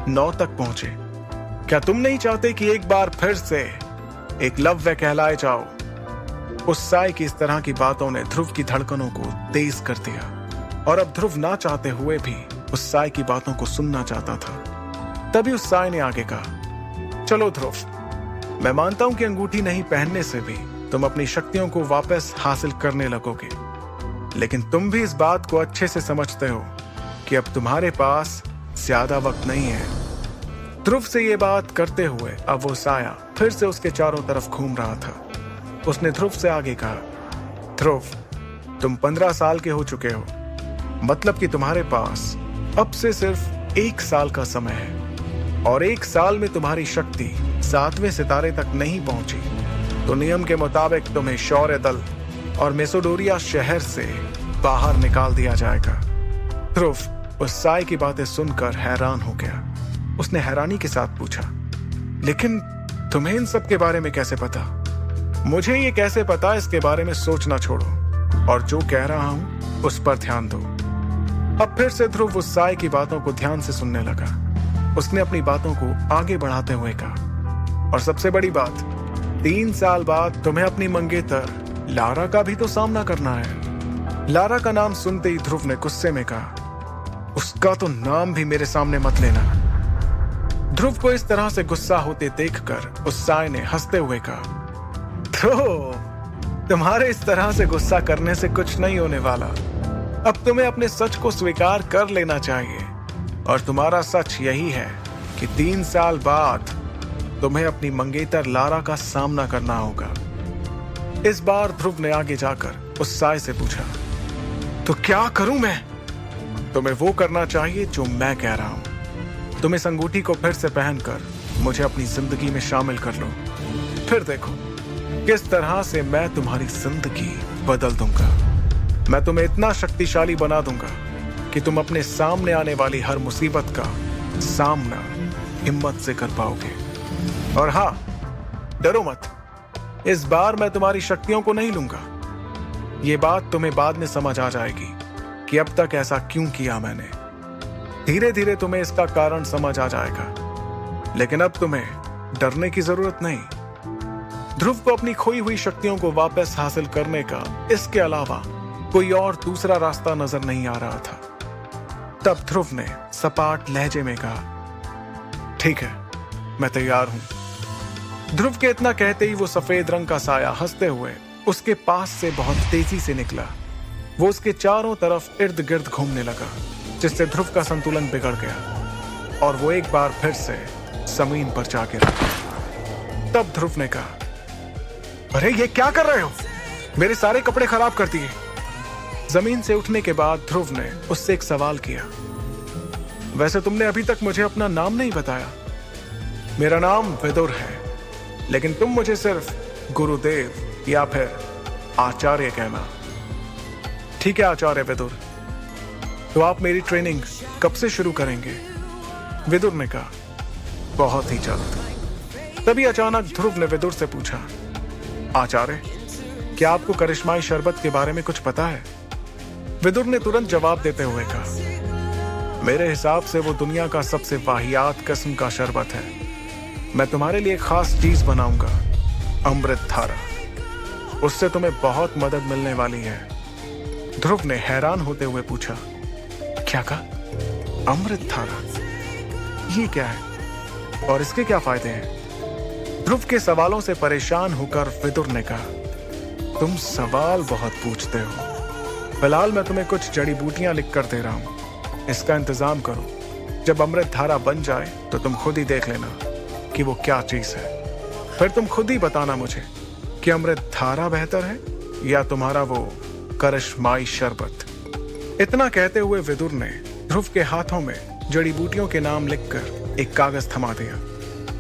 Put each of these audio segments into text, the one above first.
9 तक पहुंचे। क्या तुम नहीं चाहते कि एक बार फिर से एकलव्य कहलाए जाओ? उस साय की इस तरह की बातों ने ध्रुव की धड़कनों को तेज कर दिया और अब ध्रुव ना चाहते हुए भी उस साय की बातों को सुनना चाहता था। तभी उस साय ने आगे कहा, चलो ध्रुव, मैं मानता हूं कि अंगूठी नहीं पहनने से भी तुम अपनी शक्तियों को वापस हासिल करने लगोगे, लेकिन तुम भी इस बात को अच्छे से समझते हो कि अब तुम्हारे पास ज्यादा वक्त नहीं है। ध्रुव से ये बात करते हुए अब वो साया फिर से उसके चारों तरफ घूम रहा था। उसने ध्रुव से आगे कहा, ध्रुव, तुम 15 साल के हो चुके हो, मतलब कि तुम्हारे पास अब से सिर्फ 1 साल का समय है और 1 साल में तुम्हारी शक्ति 7वें सितारे तक नहीं पहुंची तो नियम के मुताबिक तुम्हें शौर्य दल और मेसोडोरिया शहर से बाहर निकाल दिया जाएगा। ध्रुव उस साय की बातें सुनकर हैरान हो गया। उसने हैरानी के साथ पूछा, लेकिन तुम्हें इन सब के बारे में कैसे पता? मुझे ये कैसे पता, इसके बारे में सोचना छोड़ो और जो कह रहा हूं उस पर ध्यान दो। अब फिर से ध्रुव उस साय की बातों को ध्यान से सुनने लगा। उसने अपनी बातों को आगे बढ़ाते हुए कहा, और सबसे बड़ी बात, 3 साल बाद तुम्हें अपनी मंगेतर लारा का भी तो सामना करना है। लारा का नाम सुनते ही ध्रुव ने गुस्से में कहा, उसका तो नाम भी मेरे सामने मत लेना। ध्रुव को इस तरह से गुस्सा होते देखकर उस साय ने हंसते हुए कहा, तो तुम्हारे इस तरह से गुस्सा करने से कुछ नहीं होने वाला। अब तुम्हें अपने सच को स्वीकार कर लेना चाहिए और तुम्हारा सच यही है कि 3 साल बाद तुम्हें अपनी मंगेतर लारा का सामना करना होगा। इस बार ध्रुव ने आगे जाकर उस साय से पूछा, तो क्या करूं मैं? तुम्हें वो करना चाहिए जो मैं कह रहा हूं। तुम इस अंगूठी को फिर से पहनकर मुझे अपनी जिंदगी में शामिल कर लो, फिर देखो किस तरह से मैं तुम्हारी जिंदगी बदल दूंगा। मैं तुम्हें इतना शक्तिशाली बना दूंगा कि तुम अपने सामने आने वाली हर मुसीबत का सामना हिम्मत से कर पाओगे। और हाँ, डरो मत, इस बार मैं तुम्हारी शक्तियों को नहीं लूंगा। ये बात तुम्हें बाद में समझ आ जाएगी कि अब तक ऐसा क्यों किया मैंने। धीरे धीरे तुम्हें इसका कारण समझ आ जाएगा, लेकिन अब तुम्हें डरने की जरूरत नहीं। ध्रुव को अपनी खोई हुई शक्तियों को वापस हासिल करने का इसके अलावा कोई और दूसरा रास्ता नजर नहीं आ रहा था। तब ध्रुव ने सपाट लहजे में कहा, ठीक है, मैं तैयार हूं। ध्रुव के इतना कहते ही वो सफेद रंग का साया हंसते हुए उसके पास से बहुत तेजी से निकला। वो उसके चारों तरफ इर्द गिर्द घूमने लगा, जिससे ध्रुव का संतुलन बिगड़ गया और वो एक बार फिर से जमीन पर जा गिरा। तब ध्रुव ने कहा, अरे ये क्या कर रहे हो? मेरे सारे कपड़े खराब कर दिए। जमीन से उठने के बाद ध्रुव ने उससे एक सवाल किया, वैसे तुमने अभी तक मुझे अपना नाम नहीं बताया। मेरा नाम विदुर है, लेकिन तुम मुझे सिर्फ गुरुदेव या फिर आचार्य कहना। ठीक है आचार्य विदुर, तो आप मेरी ट्रेनिंग कब से शुरू करेंगे? विदुर ने कहा, बहुत ही जल्द। तभी अचानक ध्रुव ने विदुर से पूछा, आचार्य, क्या आपको करिश्माई शरबत के बारे में कुछ पता है? विदुर ने तुरंत जवाब देते हुए कहा, मेरे हिसाब से वो दुनिया का सबसे वाहियात किस्म का शरबत है। मैं तुम्हारे लिए खास चीज बनाऊंगा, अमृत धारा। उससे तुम्हें बहुत मदद मिलने वाली है। ध्रुव ने हैरान होते हुए पूछा, क्या कहा? अमृत धारा? ये क्या है और इसके क्या फायदे हैं? ध्रुव के सवालों से परेशान होकर विदुर ने कहा, तुम सवाल बहुत पूछते हो। फिलहाल मैं तुम्हें कुछ जड़ी बूटियां लिख कर दे रहा हूं, इसका इंतजाम करो। जब अमृत धारा बन जाए तो तुम खुद ही देख लेना कि वो क्या चीज है। फिर तुम खुद ही बताना मुझे कि अमृत धारा बेहतर है या तुम्हारा वो करिश्माई शरबत। इतना कहते हुए विदुर ने ध्रुव के हाथों में जड़ी बूटियों के नाम लिखकर एक कागज थमा दिया।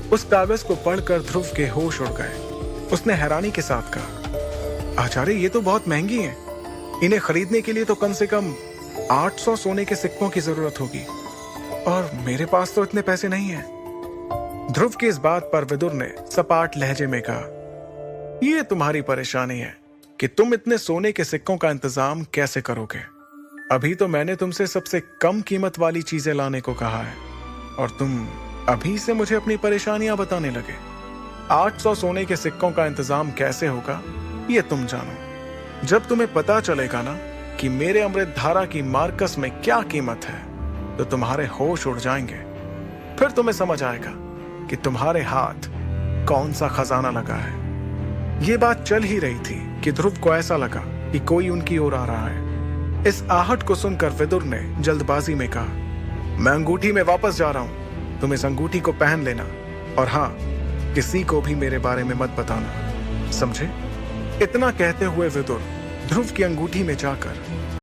उस कागज को पढ़कर ध्रुव के होश उड़ गए। उसने हैरानी के साथ कहा, आचार्य, ये तो बहुत महंगी हैं। इन्हें खरीदने के लिए तो कम से कम 800 सोने के सिक्कों की जरूरत होगी और मेरे पास तो इतने पैसे नहीं हैं। ध्रुव की इस बात पर विदुर ने सपाट लहजे में कहा, यह तुम्हारी परेशानी है कि तुम इतने सोने के सिक्कों का इंतजाम कैसे करोगे। अभी तो मैंने तुमसे सबसे कम कीमत वाली चीजें लाने को कहा है और तुम अभी से मुझे अपनी परेशानियां बताने लगे। 800 सोने के सिक्कों का इंतजाम कैसे होगा ये तुम जानो। जब तुम्हें पता चलेगा ना कि मेरे अमृत धारा की मार्कस में क्या कीमत है, तो तुम्हारे होश उड़ जाएंगे। फिर तुम्हें समझ आएगा कि तुम्हारे हाथ कौन सा खजाना लगा है। ये बात चल ही रही थी कि ध्रुव को ऐसा लगा कि कोई उनकी ओर आ रहा है। इस आहट को सुनकर विदुर ने जल्दबाजी में कहा, मैं अंगूठी में वापस जा रहा हूं, तुम इस अंगूठी को पहन लेना, और हाँ, किसी को भी मेरे बारे में मत बताना, समझे? इतना कहते हुए विदुर ध्रुव की अंगूठी में जाकर